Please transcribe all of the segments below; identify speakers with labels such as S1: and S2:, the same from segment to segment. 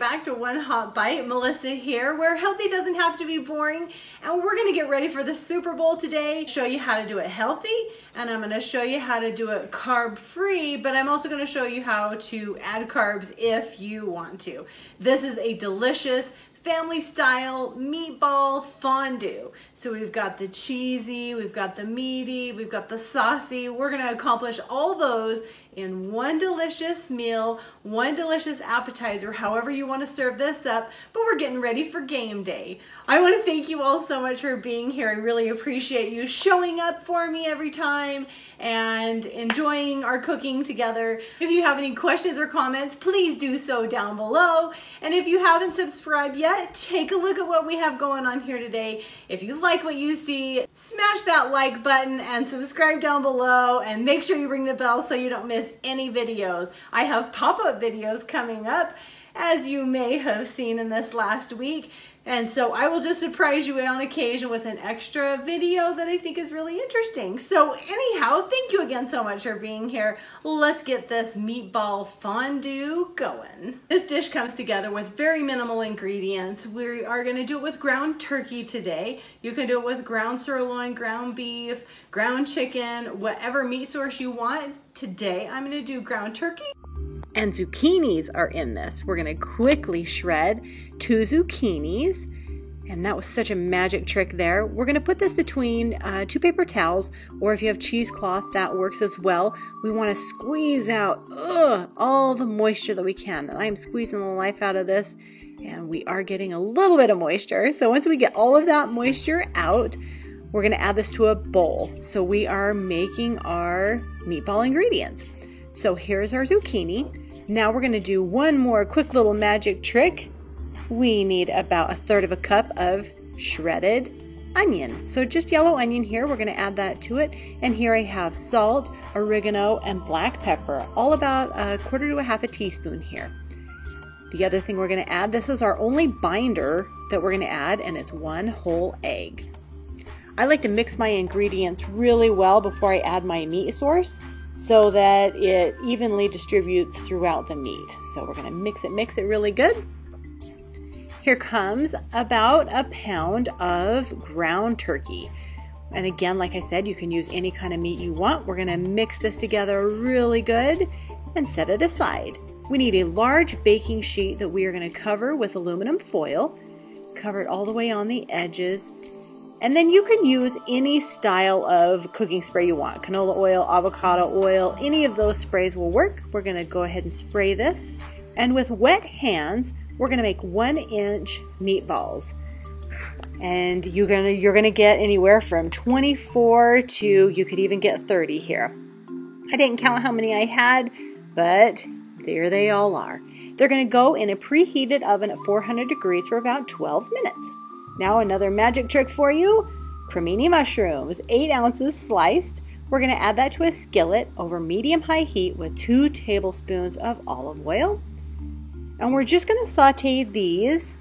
S1: back to One Hot Bite. Melissa here, where healthy doesn't have to be boring. And we're gonna get ready for the Super Bowl today. Show you how to do it healthy, and I'm gonna show you how to do it carb-free, but I'm also gonna show you how to add carbs if you want to. This is a delicious family style meatball fondue. So we've got the cheesy, we've got the meaty, we've got the saucy. We're gonna accomplish all those in one delicious meal, one delicious appetizer, however you want to serve this up, but we're getting ready for game day. I want to thank you all so much for being here. I really appreciate you showing up for me every time and enjoying our cooking together. If you have any questions or comments, please do so down below. And if you haven't subscribed yet, take a look at what we have going on here today. If you like what you see, smash that like button and subscribe down below, and make sure you ring the bell so you don't miss any videos. I have pop-up videos coming up, as you may have seen in this last week. And so I will just surprise you on occasion with an extra video that I think is really interesting. So anyhow, thank you again so much for being here. Let's get this meatball fondue going. This dish comes together with very minimal ingredients. We are gonna do it with ground turkey today. You can do it with ground sirloin, ground beef, ground chicken, whatever meat source you want. Today, I'm gonna do ground turkey. And zucchinis are in this. We're gonna quickly shred 2 zucchinis, and that was such a magic trick there. We're gonna put this between 2 paper towels, or if you have cheesecloth, that works as well. We wanna squeeze out all the moisture that we can. I'm squeezing the life out of this, and we are getting a little bit of moisture. So once we get all of that moisture out, we're gonna add this to a bowl. So we are making our meatball ingredients. So here's our zucchini. Now we're gonna do one more quick little magic trick. We need about 1/3 cup of shredded onion. So just yellow onion here, we're gonna add that to it. And here I have salt, oregano, and black pepper, all about 1/4 to 1/2 teaspoon here. The other thing we're gonna add, this is our only binder that we're gonna add, and it's 1 whole egg. I like to mix my ingredients really well before I add my meat source, so that it evenly distributes throughout the meat. So we're gonna mix it really good. Here comes about 1 pound of ground turkey. And again, like I said, you can use any kind of meat you want. We're gonna mix this together really good and set it aside. We need a large baking sheet that we are gonna cover with aluminum foil. Cover it all the way on the edges. And then you can use any style of cooking spray you want. Canola oil, avocado oil, any of those sprays will work. We're gonna go ahead and spray this. And with wet hands, we're gonna make 1-inch meatballs. And you're gonna get anywhere from 24 to, you could even get 30 here. I didn't count how many I had, but there they all are. They're gonna go in a preheated oven at 400 degrees for about 12 minutes. Now another magic trick for you, cremini mushrooms, 8 ounces sliced. We're gonna add that to a skillet over medium-high heat with 2 tablespoons of olive oil. And we're just gonna saute these,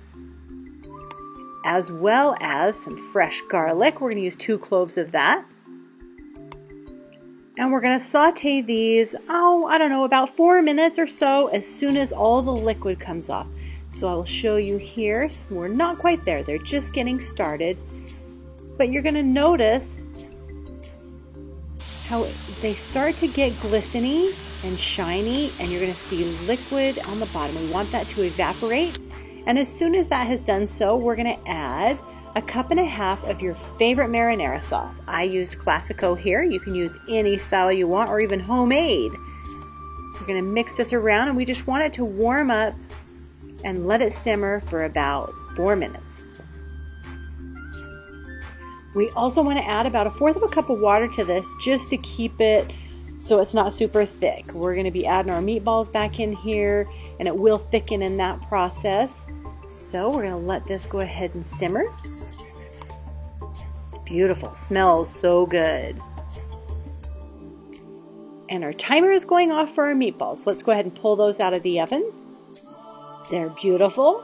S1: as well as some fresh garlic. We're gonna use 2 cloves of that. And we're gonna saute these, I don't know, about 4 minutes or so, as soon as all the liquid comes off. So I will show you here. We're not quite there. They're just getting started. But you're going to notice how they start to get glistening and shiny, and you're going to see liquid on the bottom. We want that to evaporate. And as soon as that has done so, we're going to add 1.5 cups of your favorite marinara sauce. I used Classico here. You can use any style you want, or even homemade. We're going to mix this around, and we just want it to warm up and let it simmer for about 4 minutes. We also want to add about 1/4 cup of water to this, just to keep it so it's not super thick. We're going to be adding our meatballs back in here, and it will thicken in that process. So we're going to let this go ahead and simmer. It's beautiful, smells so good. And our timer is going off for our meatballs. Let's go ahead and pull those out of the oven. They're beautiful.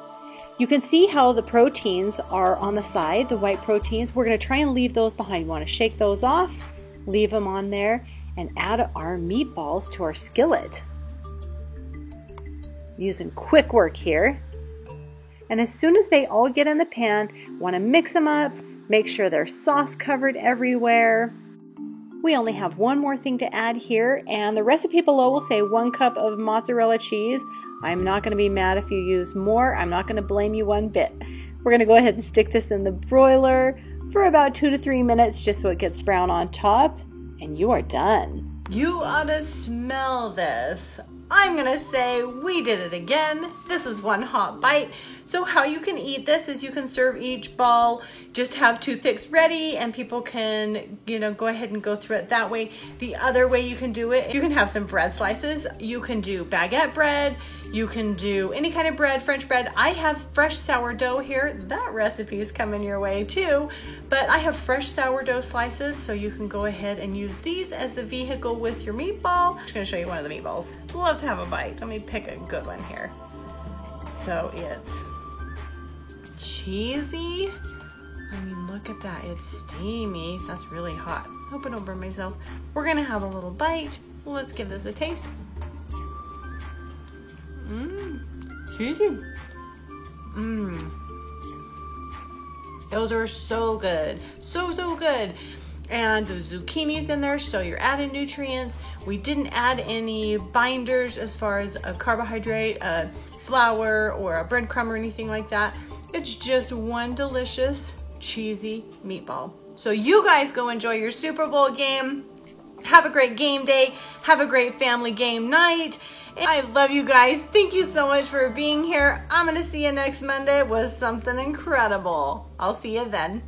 S1: You can see how the proteins are on the side, the white proteins. We're going to try and leave those behind. We want to shake those off, leave them on there, and add our meatballs to our skillet. Using quick work here. And as soon as they all get in the pan, want to mix them up, make sure they're sauce covered everywhere. We only have one more thing to add here, and the recipe below will say 1 cup of mozzarella cheese. I'm not going to be mad if you use more. I'm not going to blame you one bit. We're going to go ahead and stick this in the broiler for about 2 to 3 minutes just so it gets brown on top, and you are done. You ought to smell this. I'm gonna say we did it again. This is one hot bite. So how you can eat this is you can serve each ball, just have toothpicks ready and people can, go ahead and go through it that way. The other way you can do it, you can have some bread slices. You can do baguette bread. You can do any kind of bread, French bread. I have fresh sourdough here. That recipe is coming your way too. But I have fresh sourdough slices, so you can go ahead and use these as the vehicle with your meatball. I'm just gonna show you one of the meatballs. Love to have a bite. Let me pick a good one here. So it's cheesy. I mean, look at that. It's steamy. That's really hot. Hope I don't burn myself. We're gonna have a little bite. Let's give this a taste. Cheesy. Those are so good. So good. And the zucchini's in there, so you're adding nutrients. We didn't add any binders as far as a carbohydrate, a flour, or a breadcrumb or anything like that. It's just one delicious, cheesy meatball. So you guys go enjoy your Super Bowl game. Have a great game day. Have a great family game night. I love you guys. Thank you so much for being here. I'm gonna see you next Monday with something incredible. I'll see you then.